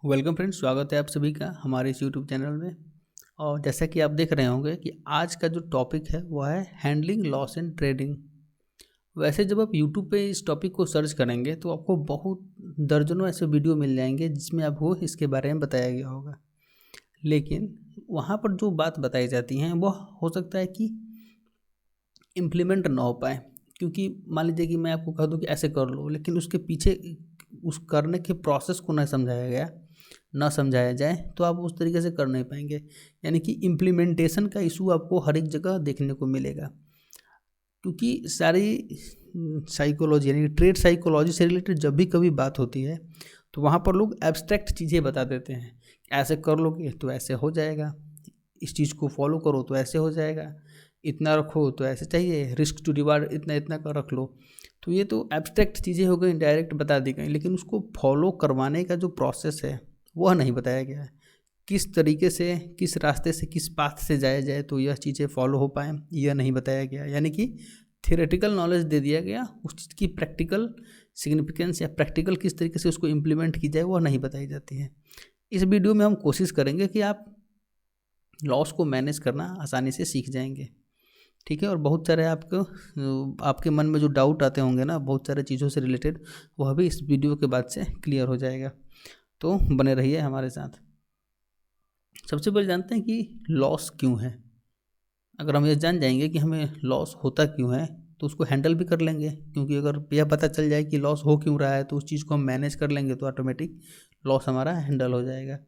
Welcome friends, स्वागत है आप सभी का हमारे इस यूट्यूब चैनल में। और जैसा कि आप देख रहे होंगे कि आज का जो टॉपिक है वो है हैंडलिंग लॉस इन ट्रेडिंग। वैसे जब आप यूट्यूब पे इस टॉपिक को सर्च करेंगे तो आपको बहुत दर्जनों ऐसे वीडियो मिल जाएंगे जिसमें आपको इसके बारे में बताया गया होगा, लेकिन वहाँ पर जो बात बताई जाती हैं वो हो सकता है कि इम्प्लीमेंट ना हो पाए। क्योंकि मान लीजिए कि मैं आपको कह दूँ कि ऐसे कर लो, लेकिन उसके पीछे उस करने के प्रोसेस को ना समझाया गया, ना समझाया जाए तो आप उस तरीके से कर नहीं पाएंगे। यानी कि इम्प्लीमेंटेशन का इशू आपको हर एक जगह देखने को मिलेगा। क्योंकि सारी साइकोलॉजी यानी ट्रेड साइकोलॉजी से रिलेटेड जब भी कभी बात होती है तो वहाँ पर लोग एब्स्ट्रैक्ट चीज़ें बता देते हैं। ऐसे कर लोगे तो ऐसे हो जाएगा, इस चीज़ को फॉलो करो तो ऐसे हो जाएगा, इतना रखो तो ऐसे चाहिए, रिस्क टू रिवार्ड इतना इतना का रख लो। तो ये तो एब्स्ट्रैक्ट चीज़ें हो गई, डायरेक्ट बता दी गई, लेकिन उसको फॉलो करवाने का जो प्रोसेस है वह नहीं बताया गया है। किस तरीके से, किस रास्ते से, किस पाथ से जाया जाए तो यह चीज़ें फॉलो हो पाएँ, यह नहीं बताया गया। यानी कि थियोरेटिकल नॉलेज दे दिया गया, उस चीज़ की प्रैक्टिकल सिग्निफिकेंस या प्रैक्टिकल किस तरीके से उसको इम्प्लीमेंट की जाए वह नहीं बताई जाती है। इस वीडियो में हम कोशिश करेंगे कि आप लॉस को मैनेज करना आसानी से सीख जाएंगे, ठीक है। और बहुत सारे आपके मन में जो डाउट आते होंगे ना, बहुत सारे चीज़ों से रिलेटेड, वह भी इस वीडियो के बाद से क्लियर हो जाएगा। तो बने रहिए हमारे साथ। सबसे पहले जानते हैं कि लॉस क्यों है। अगर हम ये जान जाएंगे कि हमें लॉस होता क्यों है तो उसको हैंडल भी कर लेंगे। क्योंकि अगर यह पता चल जाए कि लॉस हो क्यों रहा है तो उस चीज़ को हम मैनेज कर लेंगे तो ऑटोमेटिक लॉस हमारा हैंडल हो जाएगा।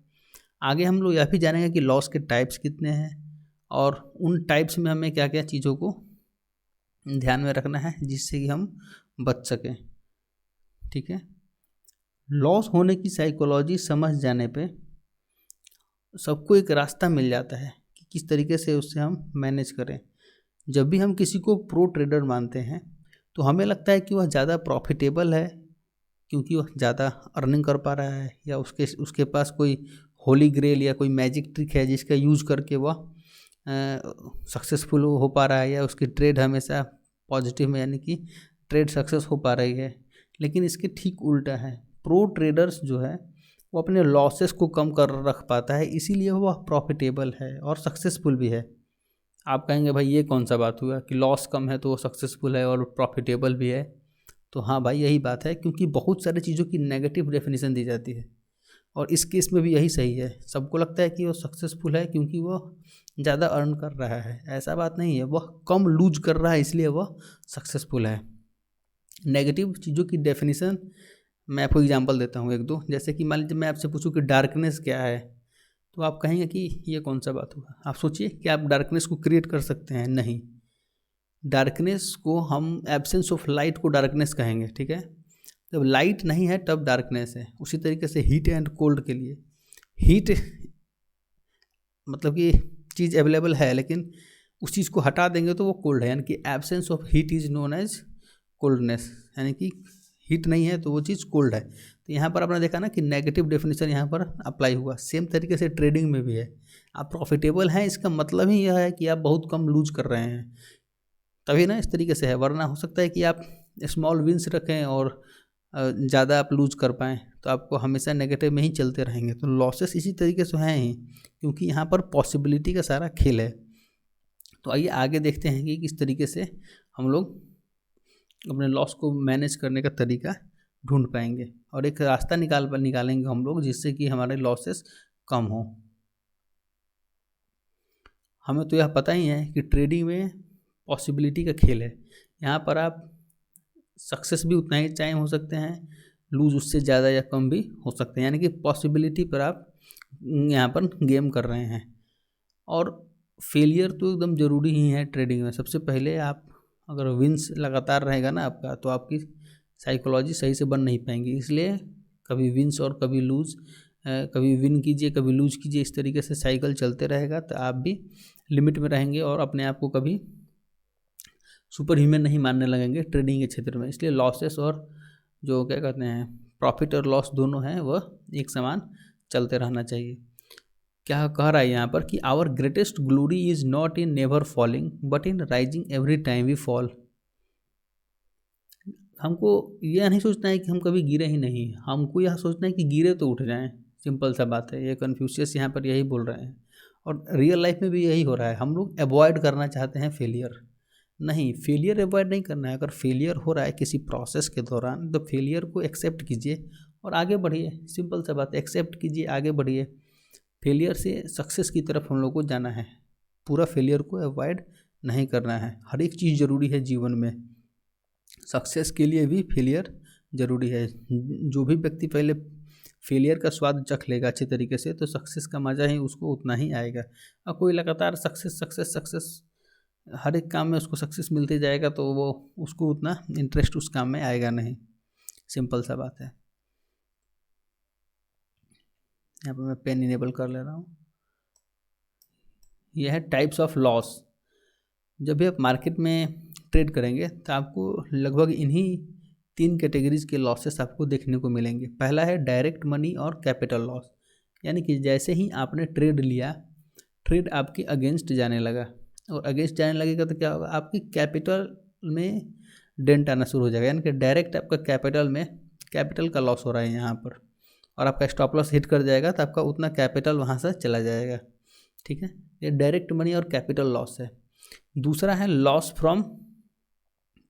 आगे हम लोग यह भी जानेंगे कि लॉस के टाइप्स कितने हैं और उन टाइप्स में हमें क्या क्या चीज़ों को ध्यान में रखना है जिससे कि हम बच सकें, ठीक है। लॉस होने की साइकोलॉजी समझ जाने पे सबको एक रास्ता मिल जाता है कि किस तरीके से उससे हम मैनेज करें। जब भी हम किसी को प्रो ट्रेडर मानते हैं तो हमें लगता है कि वह ज़्यादा प्रॉफिटेबल है क्योंकि वह ज़्यादा अर्निंग कर पा रहा है, या उसके पास कोई होली ग्रेल या कोई मैजिक ट्रिक है जिसका यूज़ करके वह सक्सेसफुल हो पा रहा है, या उसकी ट्रेड हमेशा पॉजिटिव में यानी कि ट्रेड सक्सेस हो पा रही है। लेकिन इसके ठीक उल्टा है। प्रो ट्रेडर्स जो है वो अपने लॉसेस को कम कर रख पाता है, इसीलिए वह प्रॉफिटेबल है और सक्सेसफुल भी है। आप कहेंगे भाई ये कौन सा बात हुआ कि लॉस कम है तो वो सक्सेसफुल है और प्रॉफिटेबल भी है। तो हाँ भाई, यही बात है। क्योंकि बहुत सारी चीज़ों की नेगेटिव डेफिनेशन दी जाती है और इस केस में भी यही सही है। सबको लगता है कि वो सक्सेसफुल है क्योंकि वह ज़्यादा अर्न कर रहा है। ऐसा बात नहीं है, वह कम लूज कर रहा है इसलिए वह सक्सेसफुल है। नेगेटिव चीज़ों की डेफिनेशन मैं आपको एग्जांपल देता हूँ एक दो। जैसे कि मान लीजिए मैं आपसे पूछूं कि डार्कनेस क्या है, तो आप कहेंगे कि ये कौन सा बात हुआ। आप सोचिए कि आप डार्कनेस को क्रिएट कर सकते हैं? नहीं। डार्कनेस को हम एब्सेंस ऑफ लाइट को डार्कनेस कहेंगे, ठीक है। जब लाइट नहीं है तब डार्कनेस है। उसी तरीके से हीट एंड कोल्ड के लिए, हीट मतलब कि चीज़ अवेलेबल है लेकिन उस चीज़ को हटा देंगे तो वो कोल्ड है। यानी कि absence of heat is known as coldness. यानी कि हीट नहीं है तो वो चीज़ कोल्ड है। तो यहाँ पर आपने देखा ना कि नेगेटिव डेफिनेशन यहाँ पर अप्लाई हुआ। सेम तरीके से ट्रेडिंग में भी है। आप प्रॉफिटेबल हैं इसका मतलब ही यह है कि आप बहुत कम लूज कर रहे हैं, तभी ना इस तरीके से है। वरना हो सकता है कि आप स्मॉल विंस रखें और ज़्यादा आप लूज कर पाएँ, तो आपको हमेशा नेगेटिव में ही चलते रहेंगे। तो लॉसेस इसी तरीके से हैं ही, क्योंकि यहाँ पर पॉसिबिलिटी का सारा खेल है। तो आइए आगे देखते हैं कि किस तरीके से हम लोग अपने लॉस को मैनेज करने का तरीका ढूंढ पाएंगे और एक रास्ता निकालेंगे हम लोग जिससे कि हमारे लॉसेस कम हो। हमें तो यह पता ही है कि ट्रेडिंग में पॉसिबिलिटी का खेल है। यहाँ पर आप सक्सेस भी उतना ही टाइम हो सकते हैं, लूज उससे ज़्यादा या कम भी हो सकते हैं। यानी कि पॉसिबिलिटी पर आप यहाँ पर गेम कर रहे हैं। और फेलियर तो एकदम ज़रूरी ही है ट्रेडिंग में। सबसे पहले आप अगर विंस लगातार रहेगा ना आपका, तो आपकी साइकोलॉजी सही से बन नहीं पाएंगी। इसलिए कभी विंस और कभी लूज, कभी विन कीजिए कभी लूज कीजिए, इस तरीके से साइकिल चलते रहेगा तो आप भी लिमिट में रहेंगे और अपने आप को कभी सुपर ह्यूमन नहीं मानने लगेंगे ट्रेडिंग के क्षेत्र में। इसलिए लॉसेस और जो क्या कहते हैं प्रॉफिट और लॉस दोनों हैं वह एक समान चलते रहना चाहिए। क्या कह रहा है यहाँ पर कि our greatest glory is not in never falling but in rising every time we fall. हमको यह नहीं सोचना है कि हम कभी गिरे ही नहीं, हमको यह सोचना है कि गिरे तो उठ जाएं। सिंपल सा बात है, ये कन्फ्यूशियस यहाँ पर यही बोल रहे हैं और रियल लाइफ में भी यही हो रहा है। हम लोग अवॉइड करना चाहते हैं फेलियर, नहीं, फेलियर अवॉइड नहीं करना है। अगर फेलियर हो रहा है किसी प्रोसेस के दौरान तो फेलियर को एक्सेप्ट कीजिए और आगे बढ़िए। सिंपल सा बात है, एक्सेप्ट कीजिए, आगे बढ़िए। फेलियर से सक्सेस की तरफ हम लोग को जाना है, पूरा फेलियर को अवॉइड नहीं करना है। हर एक चीज़ ज़रूरी है जीवन में, सक्सेस के लिए भी फेलियर ज़रूरी है। जो भी व्यक्ति पहले फेलियर का स्वाद चख लेगा अच्छे तरीके से तो सक्सेस का मज़ा ही उसको उतना ही आएगा। और कोई लगातार सक्सेस सक्सेस सक्सेस हर एक काम में उसको सक्सेस मिलते जाएगा तो वो उसको उतना इंटरेस्ट उस काम में आएगा नहीं। सिंपल सा बात है। यहाँ पर मैं पेन इनेबल कर ले रहा हूँ। यह है टाइप्स ऑफ लॉस। जब भी आप मार्केट में ट्रेड करेंगे तो आपको लगभग इन्हीं 3 कैटेगरीज के लॉसेस आपको देखने को मिलेंगे। पहला है डायरेक्ट मनी और कैपिटल लॉस, यानी कि जैसे ही आपने ट्रेड लिया, ट्रेड आपके अगेंस्ट जाने लगा और अगेंस्ट जाने लगेगा तो क्या होगा, आपकी कैपिटल में डेंट आना शुरू हो जाएगा, यानी कि डायरेक्ट आपका कैपिटल का लॉस हो रहा है यहाँ पर, और आपका स्टॉप लॉस हिट कर जाएगा तो आपका उतना कैपिटल वहाँ से चला जाएगा। ठीक है, ये डायरेक्ट मनी और कैपिटल लॉस है। दूसरा है लॉस फ्रॉम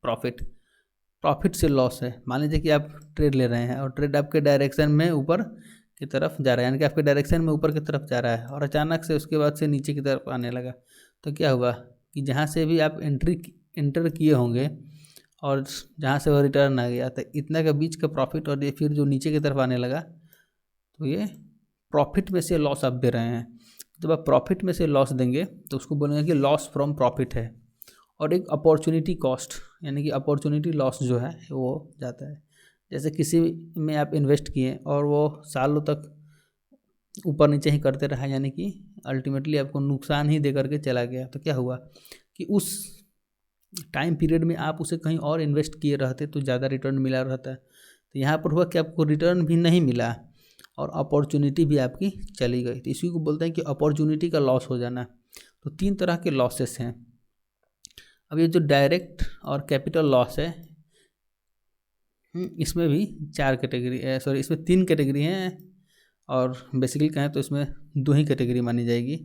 प्रॉफिट से लॉस है। मान लीजिए कि आप ट्रेड ले रहे हैं और ट्रेड आपके डायरेक्शन में ऊपर की तरफ जा रहा है, यानी कि आपके डायरेक्शन में ऊपर की तरफ जा रहा है और अचानक से उसके बाद से नीचे की तरफ आने लगा, तो क्या हुआ कि जहाँ से भी आप एंटर किए होंगे और जहाँ से वो रिटर्न आ गया तो इतना का बीच का प्रॉफिट और ये फिर जो नीचे की तरफ आने लगा, तो ये प्रॉफिट में से लॉस आप दे रहे हैं। जब आप प्रॉफिट में से लॉस देंगे तो उसको बोलेंगे कि लॉस फ्रॉम प्रॉफिट है। और एक अपॉर्चुनिटी कॉस्ट, यानी कि अपॉर्चुनिटी लॉस जो है वो जाता है। जैसे किसी में आप इन्वेस्ट किए और वो सालों तक ऊपर नीचे ही करते रहा, यानी कि अल्टीमेटली आपको नुकसान ही दे करके चला गया, तो क्या हुआ कि उस टाइम पीरियड में आप उसे कहीं और इन्वेस्ट किए रहते तो ज़्यादा रिटर्न मिला रहता है। तो यहाँ पर हुआ कि आपको रिटर्न भी नहीं मिला और अपॉर्चुनिटी भी आपकी चली गई। तो इसी को बोलते हैं कि अपॉर्चुनिटी का लॉस हो जाना। तो 3 तरह के लॉसेस हैं। अब ये जो डायरेक्ट और कैपिटल लॉस है, इसमें भी 4 कैटेगरी है, सॉरी इसमें 3 कैटेगरी हैं और बेसिकली कहें तो इसमें 2 ही कैटेगरी मानी जाएगी,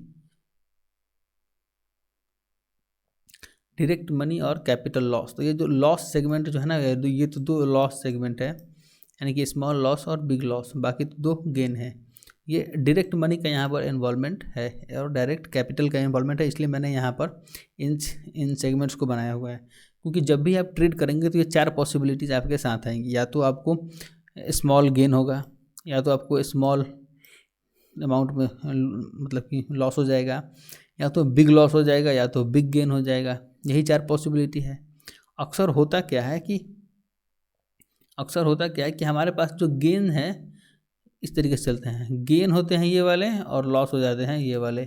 डायरेक्ट मनी और कैपिटल लॉस। तो ये जो लॉस सेगमेंट जो है ना, ये तो 2 लॉस सेगमेंट है, यानी कि स्मॉल लॉस और बिग लॉस, बाकी तो 2 गेन है। ये डायरेक्ट मनी का यहाँ पर इन्वॉल्वमेंट है और डायरेक्ट कैपिटल का इन्वॉल्वमेंट है, इसलिए मैंने यहाँ पर इन सेगमेंट्स को बनाया हुआ है। क्योंकि जब भी आप ट्रेड करेंगे तो ये 4 पॉसिबिलिटीज़ आपके साथ आएंगी। या तो आपको स्मॉल गेन होगा, या तो आपको स्मॉल अमाउंट में मतलब कि लॉस हो जाएगा, या तो बिग लॉस हो जाएगा, या तो बिग गेन हो जाएगा। यही 4 पॉसिबिलिटी है। अक्सर होता क्या है कि हमारे पास जो गेन है इस तरीके से चलते हैं, गेन होते हैं ये वाले और लॉस हो जाते हैं ये वाले,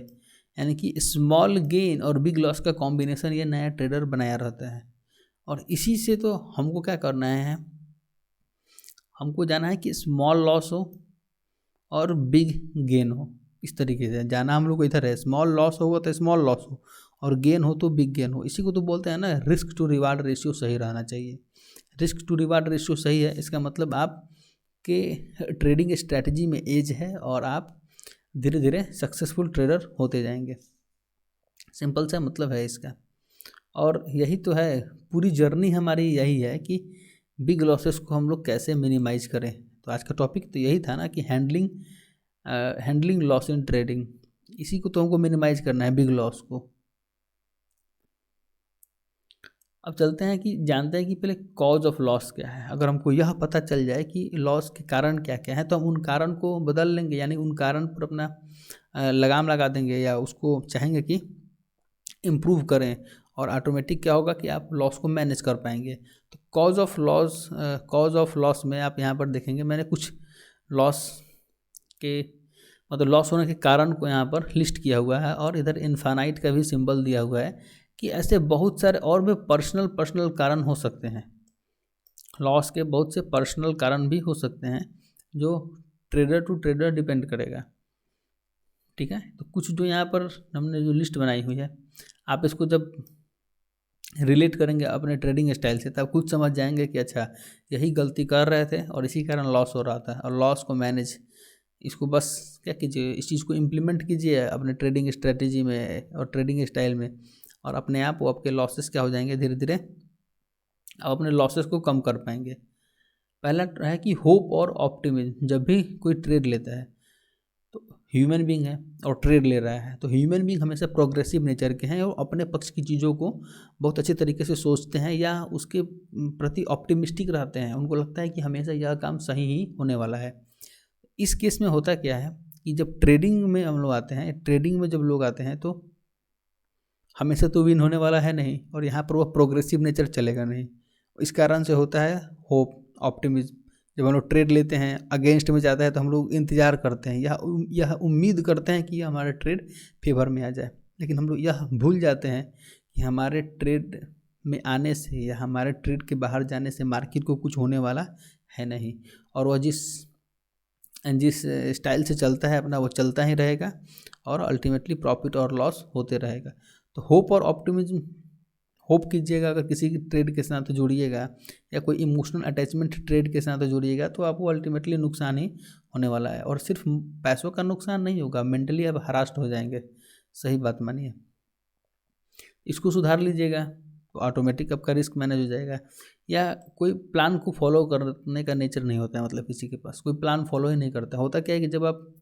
यानी कि स्मॉल गेन और बिग लॉस का कॉम्बिनेशन ये नया ट्रेडर बनाया रहता है। और इसी से तो हमको क्या करना है, हमको जाना है कि स्मॉल लॉस हो और बिग गेन हो, इस तरीके से जाना हम लोग को इधर है। स्मॉल लॉस होगा तो स्मॉल लॉस हो और गेन हो तो बिग गेन हो। इसी को तो बोलते हैं ना, रिस्क टू रिवार्ड रेशियो सही रहना चाहिए। रिस्क टू रिवार्ड रेशियो सही है, इसका मतलब आप के ट्रेडिंग स्ट्रैटेजी में एज है और आप धीरे धीरे सक्सेसफुल ट्रेडर होते जाएंगे। सिंपल सा मतलब है इसका। और यही तो है, पूरी जर्नी हमारी यही है कि बिग लॉसेस को हम लोग कैसे मिनिमाइज करें। तो आज का टॉपिक तो यही था ना कि हैंडलिंग लॉस इन ट्रेडिंग, इसी को तो हमको मिनिमाइज करना है, बिग लॉस को। अब चलते हैं कि जानते हैं कि पहले कॉज ऑफ लॉस क्या है। अगर हमको यह पता चल जाए कि लॉस के कारण क्या क्या है तो हम उन कारण को बदल लेंगे, यानी उन कारण पर अपना लगाम लगा देंगे या उसको चाहेंगे कि इम्प्रूव करें, और ऑटोमेटिक क्या होगा कि आप लॉस को मैनेज कर पाएंगे। तो कॉज ऑफ लॉस में आप यहाँ पर देखेंगे, मैंने कुछ लॉस के मतलब लॉस होने के कारण को यहाँ पर लिस्ट किया हुआ है और इधर इनफाइनाइट का भी सिंबल दिया हुआ है कि ऐसे बहुत सारे और भी पर्सनल कारण हो सकते हैं। लॉस के बहुत से पर्सनल कारण भी हो सकते हैं जो ट्रेडर टू ट्रेडर डिपेंड करेगा। ठीक है, तो कुछ जो यहाँ पर हमने जो लिस्ट बनाई हुई है, आप इसको जब रिलेट करेंगे अपने ट्रेडिंग स्टाइल से तब खुद समझ जाएंगे कि अच्छा यही गलती कर रहे थे और इसी कारण लॉस हो रहा था और लॉस को मैनेज इसको बस क्या कीजिए, इस चीज़ को इम्प्लीमेंट कीजिए अपने ट्रेडिंग स्ट्रेटेजी में और ट्रेडिंग स्टाइल में, और अपने आप वो आपके लॉसेस क्या हो जाएंगे, धीरे धीरे आप अपने लॉसेस को कम कर पाएंगे। पहला है कि होप और ऑप्टिमिज्म। जब भी कोई ट्रेड लेता है तो ह्यूमन बीइंग है और ट्रेड ले रहा है, तो ह्यूमन बीइंग हमेशा प्रोग्रेसिव नेचर के हैं और अपने पक्ष की चीज़ों को बहुत अच्छे तरीके से सोचते हैं या उसके प्रति ऑप्टिमिस्टिक रहते हैं। उनको लगता है कि हमेशा यह काम सही ही होने वाला है। इस केस में होता क्या है कि जब ट्रेडिंग में हम लोग आते हैं, ट्रेडिंग में जब लोग आते हैं तो हमेशा तो विन होने वाला है नहीं, और यहाँ पर वो प्रोग्रेसिव नेचर चलेगा नहीं। इस कारण से होता है होप, ऑप्टिमिज्म। जब हम लोग ट्रेड लेते हैं, अगेंस्ट में जाता है तो हम लोग इंतज़ार करते हैं, यह उम्मीद करते हैं कि हमारा ट्रेड फेवर में आ जाए। लेकिन हम लोग यह भूल जाते हैं कि हमारे ट्रेड में आने से या हमारे ट्रेड के बाहर जाने से मार्केट को कुछ होने वाला है नहीं, और वह जिस स्टाइल से चलता है अपना, वो चलता ही रहेगा और अल्टीमेटली प्रॉफिट और लॉस होते रहेगा। तो होप और ऑप्टिमिज्म, होप कीजिएगा अगर किसी की ट्रेड के साथ जुड़िएगा या कोई इमोशनल अटैचमेंट ट्रेड के साथ जुड़िएगा तो आपको अल्टीमेटली नुकसान ही होने वाला है। और सिर्फ पैसों का नुकसान नहीं होगा, मेंटली आप हरास्ट हो जाएंगे। सही बात मानिए, इसको सुधार लीजिएगा तो ऑटोमेटिक आपका रिस्क मैनेज हो जाएगा। या कोई प्लान को फॉलो करने का नेचर नहीं होता है, मतलब किसी के पास कोई प्लान फॉलो ही नहीं करता। होता क्या है कि जब आप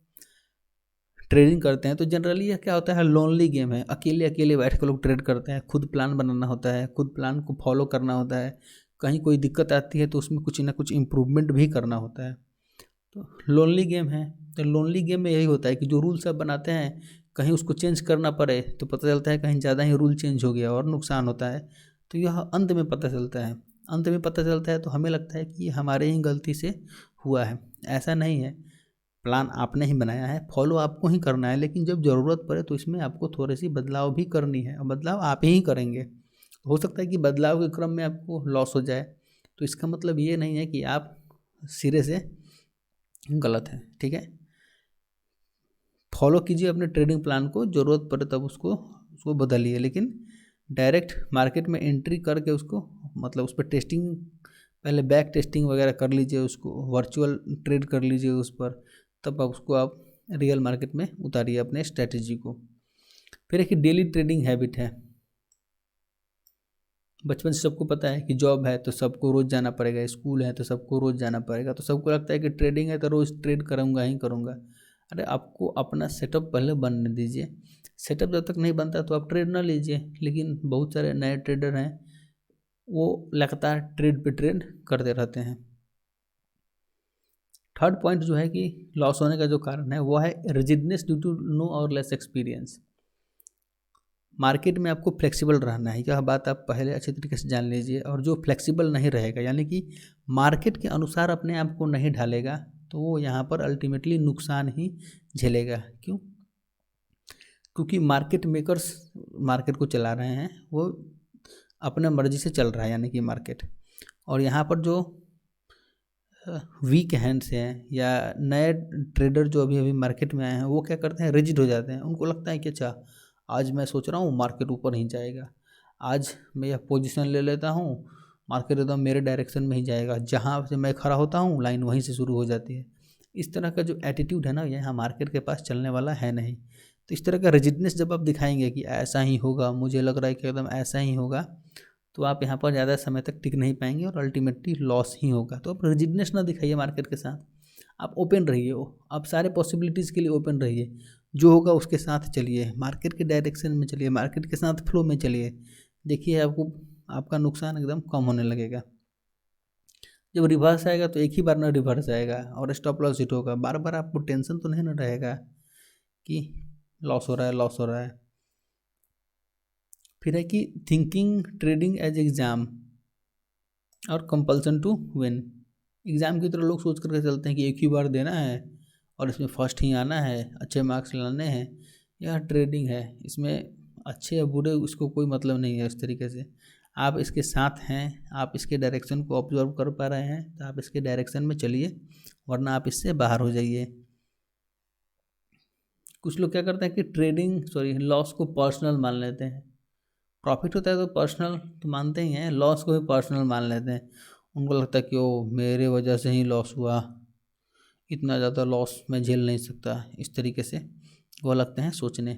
ट्रेडिंग करते हैं तो जनरली यह क्या होता है, लोनली गेम है। अकेले अकेले बैठ कर लोग ट्रेड करते हैं, खुद प्लान बनाना होता है, खुद प्लान को फॉलो करना होता है। कहीं कोई दिक्कत आती है तो उसमें कुछ ना कुछ इम्प्रूवमेंट भी करना होता है। तो लोनली गेम है। तो लोनली गेम में यही होता है कि जो रूल्स आप बनाते हैं, कहीं उसको चेंज करना पड़े तो पता चलता है कहीं ज़्यादा ही रूल चेंज हो गया और नुकसान होता है। तो यह अंत में पता चलता है, अंत में पता चलता है तो हमें लगता है कि ये हमारे ही गलती से हुआ है। ऐसा नहीं है, प्लान आपने ही बनाया है, फॉलो आपको ही करना है, लेकिन जब ज़रूरत पड़े तो इसमें आपको थोड़ी सी बदलाव भी करनी है, और बदलाव आप ही करेंगे। हो सकता है कि बदलाव के क्रम में आपको लॉस हो जाए, तो इसका मतलब ये नहीं है कि आप सिरे से गलत हैं, ठीक है। फॉलो कीजिए अपने ट्रेडिंग प्लान को, ज़रूरत पड़े तब उसको बदलिए, लेकिन डायरेक्ट मार्केट में एंट्री करके उसको, मतलब उस पर टेस्टिंग, पहले बैक टेस्टिंग वगैरह कर लीजिए, उसको वर्चुअल ट्रेड कर लीजिए उस पर, तब आप रियल मार्केट में उतारिए अपने स्ट्रेटजी को। फिर एक डेली ट्रेडिंग हैबिट है। बचपन से सबको पता है कि जॉब है तो सबको रोज़ जाना पड़ेगा, स्कूल है तो सबको रोज़ जाना पड़ेगा, तो सबको लगता है कि ट्रेडिंग है तो रोज़ ट्रेड करूँगा ही करूँगा। अरे आपको अपना सेटअप पहले बनने दीजिए। सेटअप जब तक नहीं बनता तो आप ट्रेड ना लीजिए। लेकिन बहुत सारे नए ट्रेडर हैं, वो लगातार ट्रेड पे ट्रेड करते रहते हैं। थर्ड पॉइंट जो है कि लॉस होने का जो कारण है वो है रिजिडनेस ड्यू टू नो और लेस एक्सपीरियंस। मार्केट में आपको फ्लेक्सिबल रहना है, यह बात आप पहले अच्छे तरीके से जान लीजिए। और जो फ्लेक्सिबल नहीं रहेगा, यानी कि मार्केट के अनुसार अपने आप को नहीं ढालेगा, तो वो यहाँ पर अल्टीमेटली नुकसान ही झेलेगा। क्यों? क्योंकि मार्केट मेकर्स मार्केट को चला रहे हैं, वो अपने मर्जी से चल रहा है, यानी कि मार्केट। और यहाँ पर जो वीक हैंड्स हैं या नए ट्रेडर जो अभी अभी मार्केट में आए हैं, वो क्या करते हैं, रिजिड हो जाते हैं। उनको लगता है कि अच्छा, आज मैं सोच रहा हूँ मार्केट ऊपर ही जाएगा, आज मैं यह पोजीशन ले लेता हूँ, मार्केट एकदम मेरे डायरेक्शन में ही जाएगा, जहाँ से मैं खड़ा होता हूँ लाइन वहीं से शुरू हो जाती है। इस तरह का जो एटीट्यूड है ना, यहाँ मार्केट के पास चलने वाला है नहीं। तो इस तरह का रिजिडनेस जब आप दिखाएंगे कि ऐसा ही होगा, मुझे लग रहा है कि एकदम ऐसा ही होगा, तो आप यहाँ पर ज़्यादा समय तक टिक नहीं पाएंगे और अल्टीमेटली लॉस ही होगा। तो आप रिजिडनेस ना दिखाइए मार्केट के साथ, आप ओपन रहिए, आप सारे पॉसिबिलिटीज़ के लिए ओपन रहिए। जो होगा उसके साथ चलिए, मार्केट के डायरेक्शन में चलिए, मार्केट के साथ फ्लो में चलिए। देखिए आपका नुकसान एकदम कम होने लगेगा। जब रिवर्स आएगा तो एक ही बार ना रिवर्स आएगा और स्टॉप लॉस हिट होगा। बार बार आपको टेंशन तो नहीं ना रहेगा कि लॉस हो रहा है, लॉस हो रहा है। फिर है कि थिंकिंग ट्रेडिंग एज एग्ज़ाम और कंपल्सन टू विन। एग्ज़ाम की तरह लोग सोच करके चलते हैं कि एक ही बार देना है और इसमें फर्स्ट ही आना है, अच्छे मार्क्स लाने हैं। यह ट्रेडिंग है, इसमें अच्छे या बुरे उसको कोई मतलब नहीं है। इस तरीके से आप इसके साथ हैं, आप इसके डायरेक्शन को ऑब्जर्व कर पा रहे हैं तो आप इसके डायरेक्शन में चलिए, वरना आप इससे बाहर हो जाइए। कुछ लोग क्या करते हैं कि लॉस को पर्सनल मान लेते हैं। प्रॉफिट होता है तो पर्सनल तो मानते ही हैं, लॉस को भी पर्सनल मान लेते हैं। उनको लगता है कि ओ मेरे वजह से ही लॉस हुआ, इतना ज़्यादा लॉस मैं झेल नहीं सकता, इस तरीके से वो लगते हैं सोचने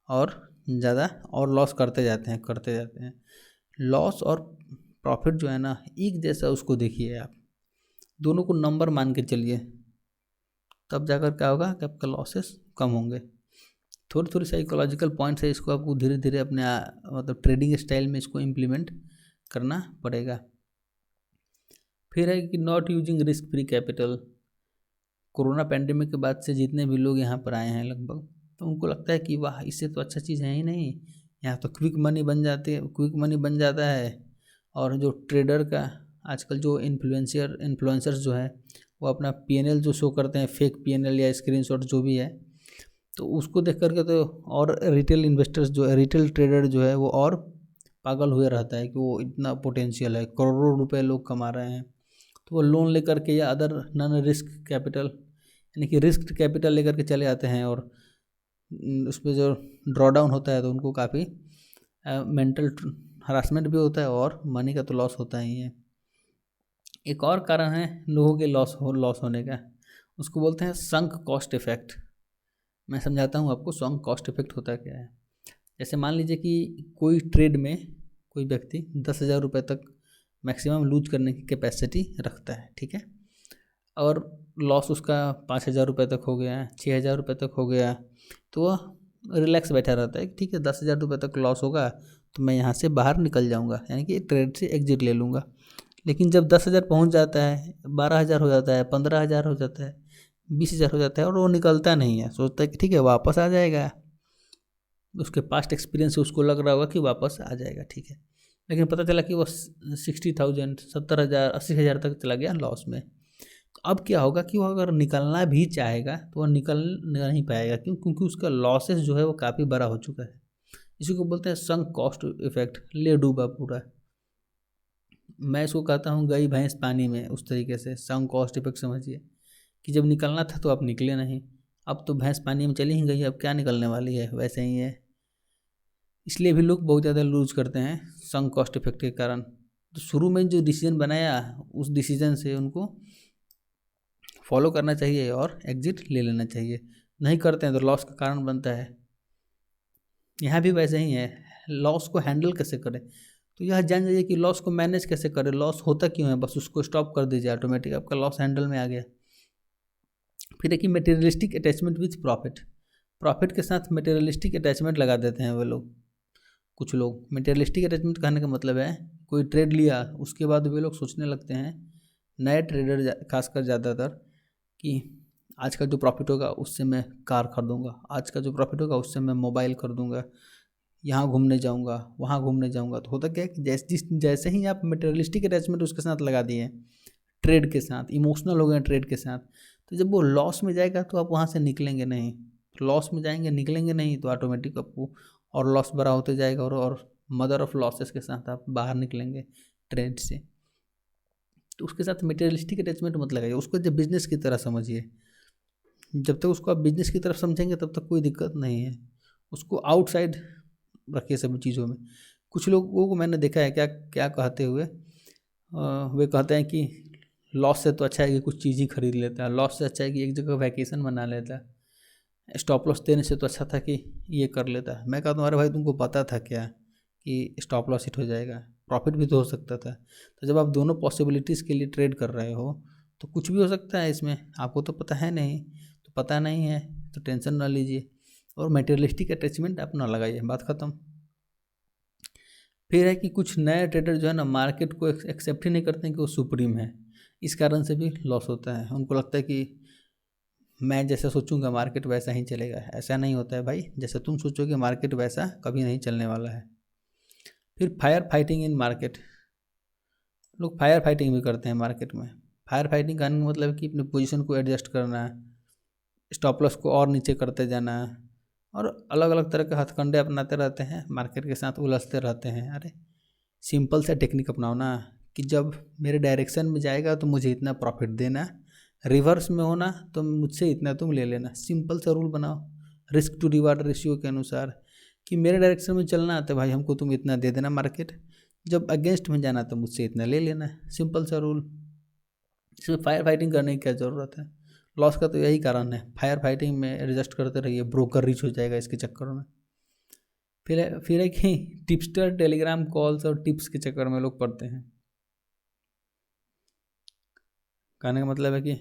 और ज़्यादा और लॉस करते जाते हैं। लॉस और प्रॉफिट जो है ना एक जैसा उसको देखिए आप, दोनों को नंबर मान के चलिए, तब जाकर क्या होगा कि आपका लॉसेस कम होंगे। थोड़ी थोड़ी साइकोलॉजिकल पॉइंट्स है, इसको आपको धीरे धीरे अपने मतलब ट्रेडिंग स्टाइल में इसको इम्प्लीमेंट करना पड़ेगा। फिर है कि not using risk free capital. Corona pandemic के बाद से जितने भी लोग यहाँ पर आए हैं लगभग, तो उनको लगता है कि वाह इससे तो अच्छा चीज़ है ही नहीं, यहाँ तो क्विक मनी बन जाता है। और जो ट्रेडर का आजकल जो इन्फ्लुएंसर्स जो है वो अपना PNL जो शो करते हैं, फेक PNL या स्क्रीनशॉट जो भी है, तो उसको देख करके तो और रिटेल ट्रेडर जो है वो और पागल हुए रहता है कि वो इतना पोटेंशियल है, करोड़ों रुपए लोग कमा रहे हैं। तो वो लोन लेकर के या अदर नॉन रिस्क कैपिटल यानी कि रिस्क कैपिटल लेकर के चले आते हैं, और उस पर जो ड्रॉ डाउन होता है तो उनको काफ़ी मेंटल हरासमेंट भी होता है और मनी का तो लॉस होता ही है। एक और कारण है लोगों के लॉस होने का, उसको बोलते हैं संक कॉस्ट इफेक्ट। मैं समझाता हूँ आपको संक कॉस्ट इफेक्ट होता क्या है। जैसे मान लीजिए कि कोई ट्रेड में कोई व्यक्ति 10,000 रुपये तक मैक्सिमम लूज करने की कैपेसिटी रखता है, ठीक है, और लॉस उसका 5,000 रुपये तक हो गया, 6,000 रुपये तक हो गया, तो वह रिलैक्स बैठा रहता है कि ठीक है 10,000 रुपये तक लॉस होगा तो मैं यहाँ से बाहर निकल जाऊँगा, यानी कि ट्रेड से एग्जिट ले लूँगा। लेकिन जब 10,000 पहुँच जाता है, 12,000 हो जाता है, 15,000 हो जाता है, 20,000 हो जाता है, और वो निकलता नहीं है, सोचता है कि ठीक है वापस आ जाएगा, उसके पास्ट एक्सपीरियंस से उसको लग रहा होगा कि वापस आ जाएगा, ठीक है, लेकिन पता चला कि वो 60,000, 70,000, 80,000 तक चला गया लॉस में। तो अब क्या होगा कि वो अगर निकलना भी चाहेगा तो वह निकल नहीं पाएगा, क्यों? क्योंकि उसका लॉसेस जो है वो काफ़ी बड़ा हो चुका है। इसी को बोलते हैं संक कॉस्ट इफेक्ट, ले डूबा पूरा। मैं इसको कहता हूँ गई भैंस पानी में, उस तरीके से संक कॉस्ट इफेक्ट समझिए कि जब निकलना था तो आप निकले नहीं, अब तो भैंस पानी में चली ही गई, अब क्या निकलने वाली है, वैसे ही है। इसलिए भी लोग बहुत ज़्यादा लूज करते हैं संक कॉस्ट इफेक्ट के कारण। तो शुरू में जो डिसीजन बनाया उस डिसीजन से उनको फॉलो करना चाहिए और एग्जिट ले लेना चाहिए, नहीं करते हैं तो लॉस का कारण बनता है। यहाँ भी वैसे ही है, लॉस को हैंडल कैसे करें, तो यह जान जाइए कि लॉस को मैनेज कैसे करें, लॉस होता क्यों है, बस उसको स्टॉप कर दीजिए, ऑटोमेटिक आपका लॉस हैंडल में आ गया। फिर देखिए मटेरियलिस्टिक अटैचमेंट विथ प्रॉफिट के साथ मटेरियलिस्टिक अटैचमेंट लगा देते हैं वे लोग। कुछ लोग मटेरियलिस्टिक अटैचमेंट कहने का मतलब है कोई ट्रेड लिया उसके बाद वे लोग सोचने लगते हैं, नए ट्रेडर खासकर ज़्यादातर, कि आज का जो प्रॉफिट होगा उससे मैं कार खरीदूँगा, आज का जो प्रॉफिट होगा उससे मैं मोबाइल खरीदूँगा, यहाँ घूमने जाऊँगा, वहाँ घूमने जाऊँगा। तो होता क्या है कि जैसे ही आप मटेरियलिस्टिक अटैचमेंट उसके साथ लगा दिए, ट्रेड के साथ इमोशनल हो गए ट्रेड के साथ, तो जब वो लॉस में जाएगा तो आप वहाँ से निकलेंगे नहीं, लॉस में जाएंगे निकलेंगे नहीं, तो ऑटोमेटिक आपको और लॉस बड़ा होते जाएगा, और मदर ऑफ लॉसेस के साथ आप बाहर निकलेंगे ट्रेड से। तो उसके साथ मटेरियलिस्टिक अटैचमेंट मत लगाइए, उसको जब बिजनेस की तरह समझिए। जब तक उसको आप बिजनेस की तरफ समझेंगे तब तक कोई दिक्कत नहीं है, उसको आउटसाइड रखिए सभी चीज़ों में। कुछ लोगों को मैंने देखा है क्या क्या कहते हुए, वे कहते हैं कि लॉस से तो अच्छा है कि कुछ चीज़ ही खरीद लेता है, लॉस से अच्छा है कि एक जगह वैकेशन बना लेता है, स्टॉप लॉस देने से तो अच्छा था कि ये कर लेता है। मैं कहता हूँ अरे भाई तुमको पता था क्या कि स्टॉप लॉस हिट हो जाएगा, प्रॉफिट भी तो हो सकता था। तो जब आप दोनों पॉसिबिलिटीज़ के लिए ट्रेड कर रहे हो तो कुछ भी हो सकता है इसमें, आपको तो पता है नहीं, तो पता नहीं है तो टेंशन ना लीजिए और मटेरियलिस्टिक अटैचमेंट आप ना लगाइए, बात ख़त्म। फिर है कि कुछ नए ट्रेडर जो है ना मार्केट को एक्सेप्ट ही नहीं करते हैं कि वो सुप्रीम है, इस कारण से भी लॉस होता है। उनको लगता है कि मैं जैसा सोचूंगा मार्केट वैसा ही चलेगा, ऐसा नहीं होता है भाई, जैसा तुम सोचोगे मार्केट वैसा कभी नहीं चलने वाला है। फिर फायर फाइटिंग इन मार्केट, लोग फायर फाइटिंग भी करते हैं मार्केट में। फायर फाइटिंग करने का मतलब कि अपनी पोजीशन को एडजस्ट करना है, स्टॉप लॉस को और नीचे करते जाना है, और अलग अलग तरह के हथकंडे अपनाते रहते हैं, मार्केट के साथ उलझते रहते हैं। अरे सिंपल सा टेक्निक अपनाओ ना कि जब मेरे डायरेक्शन में जाएगा तो मुझे इतना प्रॉफिट देना, रिवर्स में होना तो मुझसे इतना तुम ले लेना। सिंपल सा रूल बनाओ रिस्क टू रिवार्ड रेशियो के अनुसार कि मेरे डायरेक्शन में चलना तो भाई हमको तुम इतना दे देना मार्केट, जब अगेंस्ट में जाना तो मुझसे इतना ले लेना। सिंपल सा रूल, इसमें फायर फाइटिंग करने की क्या ज़रूरत है। लॉस का तो यही कारण है, फायर फाइटिंग में एडजस्ट करते रहिए, ब्रोकर रिच हो जाएगा इसके चक्कर में। फिर है कि टिप्सटर टेलीग्राम कॉल्स और टिप्स के चक्कर में लोग पड़ते हैं। कहने का मतलब है कि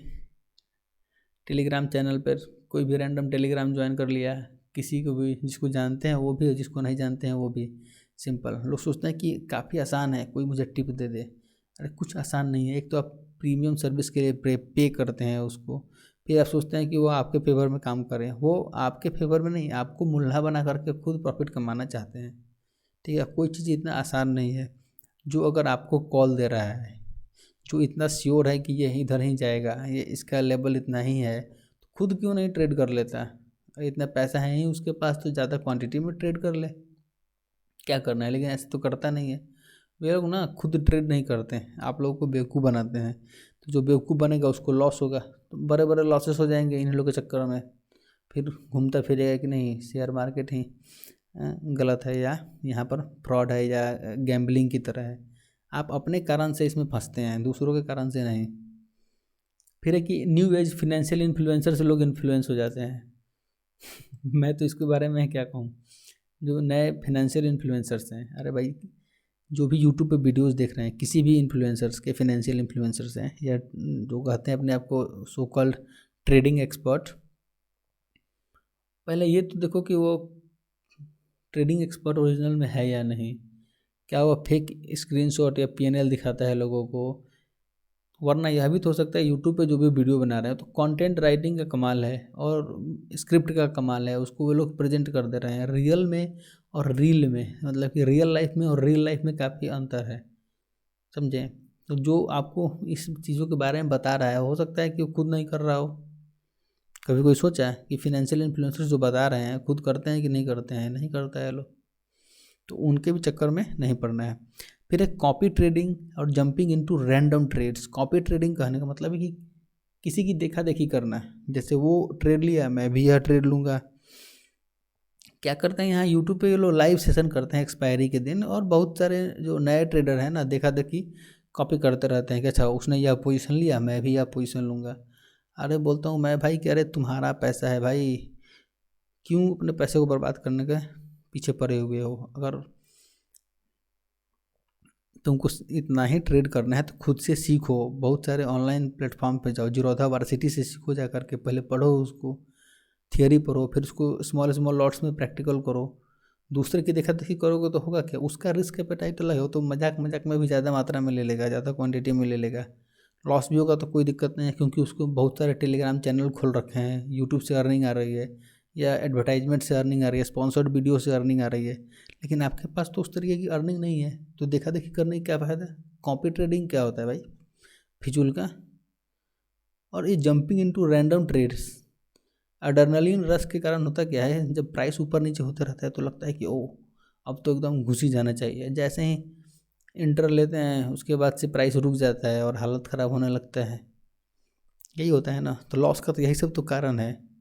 टेलीग्राम चैनल पर कोई भी रैंडम टेलीग्राम ज्वाइन कर लिया, किसी को भी, जिसको जानते हैं वो भी, जिसको नहीं जानते हैं वो भी। सिंपल, लोग सोचते हैं कि काफ़ी आसान है, कोई मुझे टिप दे दे। अरे कुछ आसान नहीं है। एक तो आप प्रीमियम सर्विस के लिए पे करते हैं उसको, फिर आप सोचते हैं कि वो आपके फेवर में काम करें। वो आपके फेवर में नहीं, आपको मुल्ला बना करके खुद प्रॉफिट कमाना चाहते हैं। ठीक है, कोई चीज़ इतना आसान नहीं है। जो अगर आपको कॉल दे रहा है, जो इतना श्योर है कि ये इधर ही जाएगा, ये इसका लेवल इतना ही है, तो खुद क्यों नहीं ट्रेड कर लेता? इतना पैसा है ही उसके पास, तो ज़्यादा क्वांटिटी में ट्रेड कर ले, क्या करना है। लेकिन ऐसे तो करता नहीं है। वे लोग ना खुद ट्रेड नहीं करते हैं, आप लोगों को बेवकूफ़ बनाते हैं। तो जो बेवकूफ़ बनेगा उसको लॉस होगा, तो बड़े बड़े लॉसेस हो जाएंगे इन लोगों के चक्कर में। फिर घूमता फिरेगा कि नहीं, शेयर मार्केट ही गलत है, या यहाँ पर फ्रॉड है, या गैम्बलिंग की तरह है। आप अपने कारण से इसमें फंसते हैं, दूसरों के कारण से नहीं। फिर है कि न्यू एज फिनेंशियल इन्फ्लुएंसर से लोग इन्फ्लुएंस हो जाते हैं। मैं तो इसके बारे में क्या कहूँ, जो नए फिनेंशियल इन्फ्लुएंसर्स हैं, अरे भाई जो भी यूट्यूब पे वीडियोस देख रहे हैं, किसी भी इन्फ्लुएंसर्स के, फिनेंशियल इन्फ्लुएंसर्स हैं, या जो कहते हैं अपने आप को सो कॉल्ड ट्रेडिंग एक्सपर्ट, पहले ये तो देखो कि वो ट्रेडिंग एक्सपर्ट ओरिजिनल में है या नहीं। क्या वो फेक स्क्रीनशॉट या पीएनएल दिखाता है लोगों को? वरना यह भी तो हो सकता है यूट्यूब पे जो भी वीडियो बना रहे हैं तो कंटेंट राइटिंग का कमाल है और स्क्रिप्ट का कमाल है, उसको वो लोग प्रेजेंट कर दे रहे हैं रियल में और रील में। मतलब कि रियल लाइफ में और रियल लाइफ में काफ़ी अंतर है, समझें। तो जो आपको इस चीज़ों के बारे में बता रहा है, हो सकता है कि वो खुद नहीं कर रहा हो। कभी कोई सोचा है कि फिनेंशियल इन्फ्लुएंसर्स जो बता रहे हैं खुद करते हैं कि नहीं करते हैं? नहीं करता है लोग, तो उनके भी चक्कर में नहीं पड़ना है। फिर एक कॉपी ट्रेडिंग और jumping into random trades. Copy trading कहने का मतलब है कि किसी की देखा देखी करना है। जैसे वो ट्रेड लिया, मैं भी यह ट्रेड लूँगा। क्या करते हैं यहाँ यूट्यूब पे ये लोग लाइव सेशन करते हैं एक्सपायरी के दिन, और बहुत सारे जो नए ट्रेडर हैं ना, देखा देखी कॉपी करते रहते हैं कि अच्छा उसने यह पोजीशन लिया, मैं भी यह पोजीशन लूँगा। अरे बोलता हूँ मैं, भाई कह रहे तुम्हारा पैसा है भाई, क्यों अपने पैसे को बर्बाद करने के पीछे पड़े हुए हो? अगर तुमको इतना ही ट्रेड करना है तो खुद से सीखो। बहुत सारे ऑनलाइन प्लेटफॉर्म पे जाओ, जीरोधा वार्सिटी से सीखो, जा करके पहले पढ़ो उसको, थियरी पढ़ो, फिर उसको स्मॉल स्मॉल लॉट्स में प्रैक्टिकल करो। दूसरे की देखा देखी करोगे तो होगा क्या, उसका रिस्क एपेटाइट अलग है, वो तो मजाक मजाक में भी ज़्यादा मात्रा में ले लेगा, ज़्यादा क्वांटिटी में ले लेगा। लॉस भी होगा तो कोई दिक्कत नहीं है, क्योंकि उसको बहुत सारे टेलीग्राम चैनल खोल रखे हैं, यूट्यूब से अर्निंग आ रही है, या एडवर्टाइजमेंट से अर्निंग आ रही है, स्पॉन्सर्ड वीडियो से अर्निंग आ रही है। लेकिन आपके पास तो उस तरीके की अर्निंग नहीं है, तो देखा देखी करने की क्या फ़ायदा। कॉपी ट्रेडिंग क्या होता है भाई, फिजूल का। और ये jumping into random trades, adrenaline rush के कारण होता क्या है, जब प्राइस ऊपर नीचे होते रहता है तो लगता है कि ओ अब तो एकदम घुस ही जाना चाहिए। जैसे ही इंटर लेते हैं उसके बाद से प्राइस रुक जाता है और हालत ख़राब होने लगता है। यही होता है ना, तो लॉस का तो यही सब तो कारण है।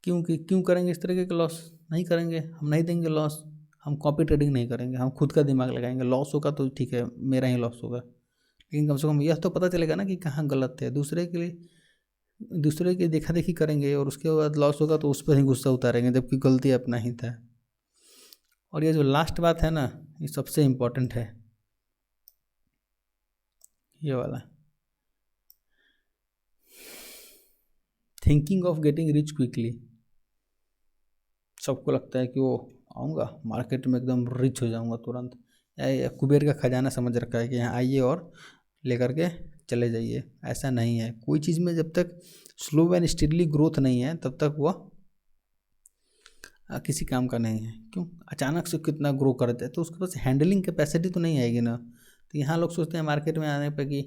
क्यों करेंगे इस तरीके का लॉस? नहीं करेंगे, हम नहीं देंगे लॉस। हम कॉपी ट्रेडिंग नहीं करेंगे, हम खुद का दिमाग लगाएंगे। लॉस होगा तो ठीक है, मेरा ही लॉस होगा, लेकिन कम से कम यह तो पता चलेगा ना कि कहाँ गलत है। दूसरे की देखा देखी करेंगे और उसके बाद लॉस होगा तो उस पर ही गुस्सा उतारेंगे, जबकि गलती अपना ही था। और ये जो लास्ट बात है ना, ये सबसे इम्पोर्टेंट है, ये वाला, thinking of getting rich quickly. सबको लगता है कि वो आऊँगा मार्केट में एकदम रिच हो जाऊँगा तुरंत, या कुबेर का खजाना समझ रखा है कि यहाँ आइए और लेकर के चले जाइए। ऐसा नहीं है। कोई चीज़ में जब तक स्लो एंड स्टेडली ग्रोथ नहीं है तब तक वह किसी काम का नहीं है। क्यों, अचानक से कितना ग्रो करते हैं तो उसके पास हैंडलिंग कैपेसिटी तो नहीं आएगी ना। तो यहाँ लोग सोचते हैं मार्केट में आने पर कि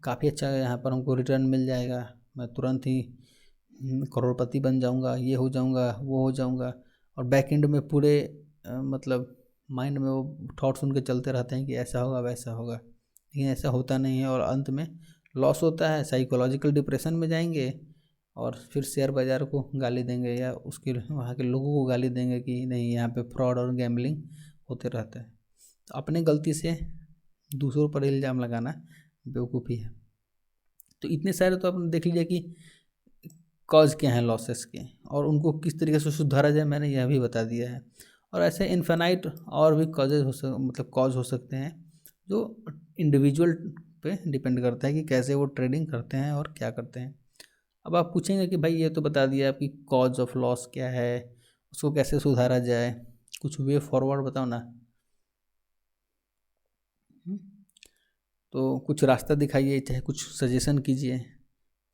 काफ़ी अच्छा है, यहाँ पर हमको रिटर्न मिल जाएगा, मैं तुरंत ही करोड़पति बन जाऊँगा, ये हो जाऊँगा, वो हो जाऊँगा। और बैक एंड में पूरे मतलब माइंड में वो थॉट्स उनके चलते रहते हैं कि ऐसा होगा वैसा होगा, लेकिन ऐसा होता नहीं है और अंत में लॉस होता है। साइकोलॉजिकल डिप्रेशन में जाएंगे और फिर शेयर बाज़ार को गाली देंगे या उसके वहाँ के लोगों को गाली देंगे कि नहीं यहाँ पे फ्रॉड और गैम्बलिंग होते रहता है। तो अपने गलती से दूसरों पर इल्ज़ाम लगाना बेवकूफ़ी है। तो इतने सारे तो आपने देख लीजिए कि कॉज क्या हैं लॉसेस के, और उनको किस तरीके से सुधारा जाए मैंने यह भी बता दिया है। और ऐसे इन्फिनाइट और भी कॉजेज मतलब कॉज हो सकते हैं जो इंडिविजुअल पे डिपेंड करता है कि कैसे वो ट्रेडिंग करते हैं और क्या करते हैं। अब आप पूछेंगे कि भाई ये तो बता दिया आपकी कॉज ऑफ लॉस क्या है, उसको कैसे सुधारा जाए, कुछ वे फॉरवर्ड बताओ ना। तो कुछ रास्ता दिखाइए, चाहे कुछ सजेशन कीजिए,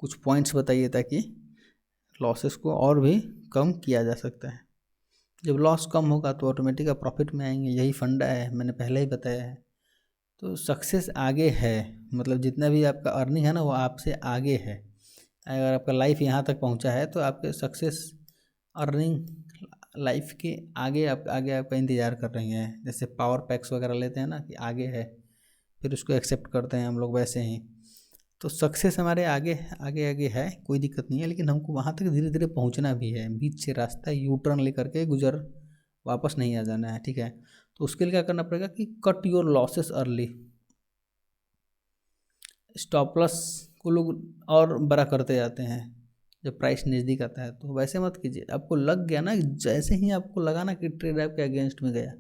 कुछ पॉइंट्स बताइए ताकि लॉसेस को और भी कम किया जा सकता है। जब लॉस कम होगा तो ऑटोमेटिक आप प्रॉफिट में आएंगे, यही फंडा है, मैंने पहले ही बताया है। तो सक्सेस आगे है, मतलब जितना भी आपका अर्निंग है ना वो आपसे आगे है। अगर आपका लाइफ यहाँ तक पहुँचा है तो आपके सक्सेस अर्निंग लाइफ के आगे आपका इंतज़ार कर रही हैं। जैसे पावर पैक्स वगैरह लेते हैं ना कि आगे है, फिर उसको एक्सेप्ट करते हैं हम लोग, वैसे ही तो सक्सेस हमारे आगे आगे आगे है, कोई दिक्कत नहीं है, लेकिन हमको वहाँ तक धीरे धीरे पहुँचना भी है। बीच से रास्ता यू टर्न लेकर के गुजर वापस नहीं आ जाना है, ठीक है। तो उसके लिए क्या करना पड़ेगा कि cut your losses early. Stop loss को लोग और बड़ा करते जाते हैं जब प्राइस नज़दीक आता है, तो वैसे मत कीजिए। आपको लग गया ना, जैसे ही आपको लगा ना कि ट्रेड आपके अगेंस्ट में गया,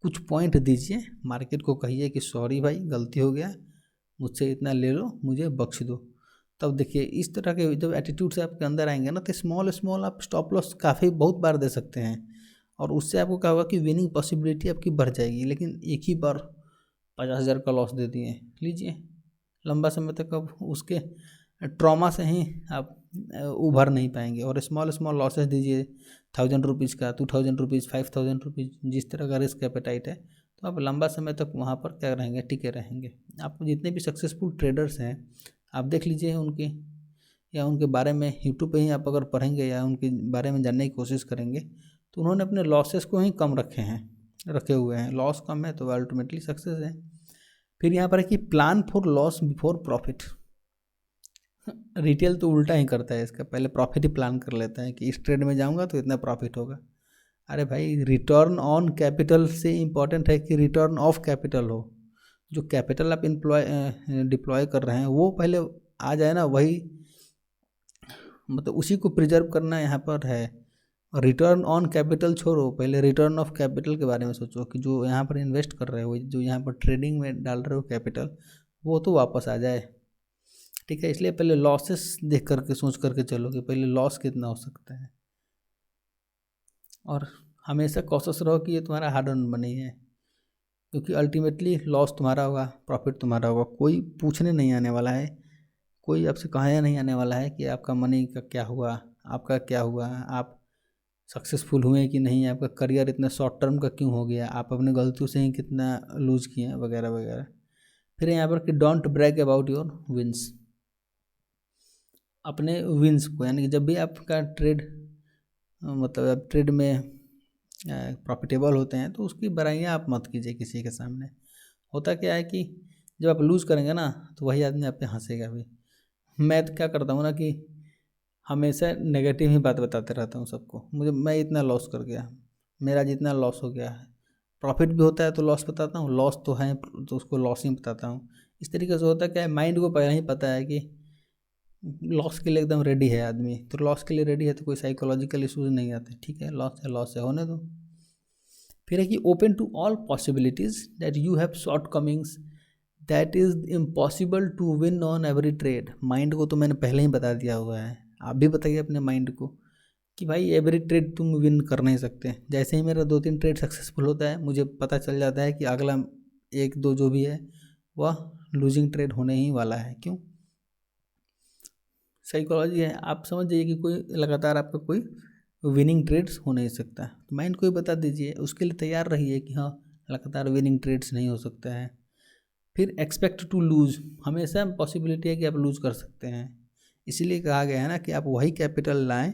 कुछ पॉइंट दीजिए, मार्केट को कहिए कि सॉरी भाई गलती हो गया, मुझसे इतना ले लो, मुझे बख्श दो। तब देखिए इस तरह के जब एटीट्यूड से आपके अंदर आएंगे ना, तो स्मॉल स्मॉल आप स्टॉप लॉस काफ़ी बहुत बार दे सकते हैं, और उससे आपको क्या होगा कि विनिंग पॉसिबिलिटी आपकी बढ़ जाएगी। लेकिन एक ही बार 50,000 का लॉस दे दिए, लीजिए लंबा समय तक अब उसके ट्रॉमा से ही आप उभर नहीं पाएंगे। और स्मॉल स्मॉल लॉसेस दीजिए, 1000 रुपीज़ का, 2000 रुपीज़, 5000 रुपीज़, जिस तरह का रिस्क एपेटाइट है, तो आप लंबा समय तक वहाँ पर क्या रहेंगे, टिके रहेंगे। आप जितने भी सक्सेसफुल ट्रेडर्स हैं आप देख लीजिए उनके, या उनके बारे में यूट्यूब पे ही आप अगर पढ़ेंगे या उनके बारे में जानने की कोशिश करेंगे, तो उन्होंने अपने लॉसेस को ही कम रखे हुए हैं। लॉस कम है तो अल्टीमेटली सक्सेस है। फिर यहाँ पर है कि plan for loss before profit. Retail तो उल्टा ही करता है इसका, पहले प्रॉफिट ही प्लान कर लेता है कि इस ट्रेड में जाऊंगा तो इतना प्रॉफिट होगा। अरे भाई रिटर्न ऑन कैपिटल से इम्पॉर्टेंट है कि रिटर्न ऑफ कैपिटल हो। जो कैपिटल आप डिप्लॉय कर रहे हैं वो पहले आ जाए ना, वही मतलब उसी को प्रिजर्व करना यहाँ पर है। रिटर्न ऑन कैपिटल छोड़ो, पहले रिटर्न ऑफ कैपिटल के बारे में सोचो कि जो यहाँ पर इन्वेस्ट कर रहे हो, जो यहाँ पर ट्रेडिंग में डाल रहे हो कैपिटल, वो तो वापस आ जाए, ठीक है। इसलिए पहले लॉसेस देख करके सोच करके चलो कि पहले लॉस कितना हो सकता है, और हमेशा कोशिश रहो कि ये तुम्हारा हार्ड अर्न मनी है, क्योंकि अल्टीमेटली लॉस तुम्हारा होगा, प्रॉफिट तुम्हारा होगा। कोई पूछने नहीं आने वाला है, कोई आपसे कहने नहीं आने वाला है कि आपका मनी का क्या हुआ, आपका क्या हुआ, आप सक्सेसफुल हुए कि नहीं, आपका करियर इतना शॉर्ट टर्म का क्यों हो गया, आप अपने गलतियों से ही कितना लूज किए हैं, वगैरह वगैरह। फिर यहाँ पर कि don't brag about your wins. अपने विंस को, यानी कि जब भी आपका ट्रेड मतलब आप ट्रेड में प्रॉफिटेबल होते हैं तो उसकी बुराइयाँ आप मत कीजिए किसी के सामने। होता क्या है कि जब आप लूज़ करेंगे ना तो वही आदमी आप पे हंसेगा भी। मैं तो क्या करता हूँ ना कि हमेशा नेगेटिव ही बात बताते रहता हूँ सबको, मैं इतना लॉस कर गया, मेरा जितना लॉस हो गया है। प्रॉफिट भी होता है तो लॉस बताता हूँ, लॉस तो है तो उसको लॉस ही बताता हूँ। इस तरीके से होता क्या है, माइंड को पहले ही पता है कि लॉस के लिए एकदम रेडी है आदमी, तो लॉस के लिए रेडी है तो कोई साइकोलॉजिकल इशूज़ नहीं आते, ठीक है, लॉस है होने दो। फिर है कि open to all possibilities that you have shortcomings that is impossible to win on every trade. Mind को तो मैंने पहले ही बता दिया हुआ है, आप भी बताइए अपने माइंड को कि भाई एवरी ट्रेड तुम विन कर नहीं सकते। जैसे ही मेरा 2-3 ट्रेड सक्सेसफुल होता है मुझे पता चल जाता है कि अगला 1-2 जो भी है वह लूजिंग ट्रेड होने ही वाला है। क्यों? साइकोलॉजी है, आप समझ जाइए कि कोई लगातार आपका कोई विनिंग ट्रेड्स हो नहीं सकता। तो माइंड को ही बता दीजिए, उसके लिए तैयार रहिए कि हाँ लगातार विनिंग ट्रेड्स नहीं हो सकता है। फिर एक्सपेक्ट टू लूज़, हमेशा पॉसिबिलिटी है कि आप लूज़ कर सकते हैं। इसीलिए कहा गया है ना कि आप वही कैपिटल लाएं,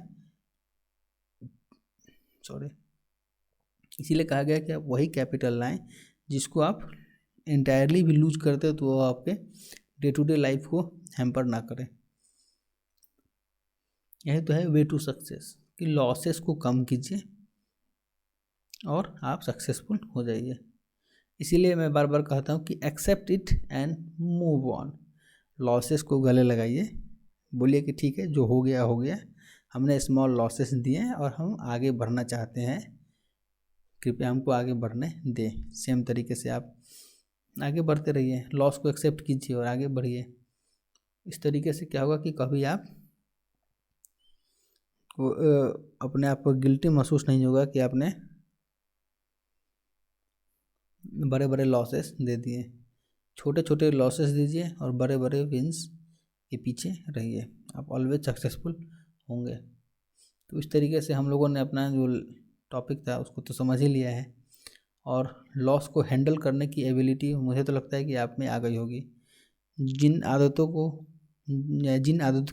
इसीलिए कहा गया कि आप वही कैपिटल लाएं जिसको आप इंटायरली भी लूज करते हो तो वो आपके डे टू डे लाइफ को हैम्पर ना करें। यही तो है वे टू सक्सेस, कि लॉसेस को कम कीजिए और आप सक्सेसफुल हो जाइए। इसीलिए मैं बार बार कहता हूँ कि accept it and move on. Losses को गले लगाइए, बोलिए कि ठीक है जो हो गया हो गया, हमने स्मॉल लॉसेस दिए हैं और हम आगे बढ़ना चाहते हैं, कृपया हमको आगे बढ़ने दें। सेम तरीके से आप आगे बढ़ते रहिए, लॉस को एक्सेप्ट कीजिए और आगे बढ़िए। इस तरीके से क्या होगा कि कभी आप अपने आप को गिल्टी महसूस नहीं होगा कि आपने बड़े बड़े लॉसेस दे दिए। छोटे छोटे लॉसेस दीजिए और बड़े बड़े विंस के पीछे रहिए, आप ऑलवेज सक्सेसफुल होंगे। तो इस तरीके से हम लोगों ने अपना जो टॉपिक था उसको तो समझ ही लिया है, और लॉस को हैंडल करने की एबिलिटी मुझे तो लगता है कि आप में आ गई होगी। जिन आदतों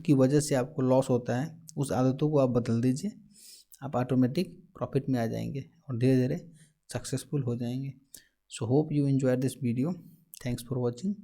की वजह से आपको लॉस होता है, उस आदतों को आप बदल दीजिए, आप ऑटोमेटिक प्रॉफिट में आ जाएंगे और धीरे धीरे सक्सेसफुल हो जाएंगे। So hope you enjoy this video. Thanks for watching.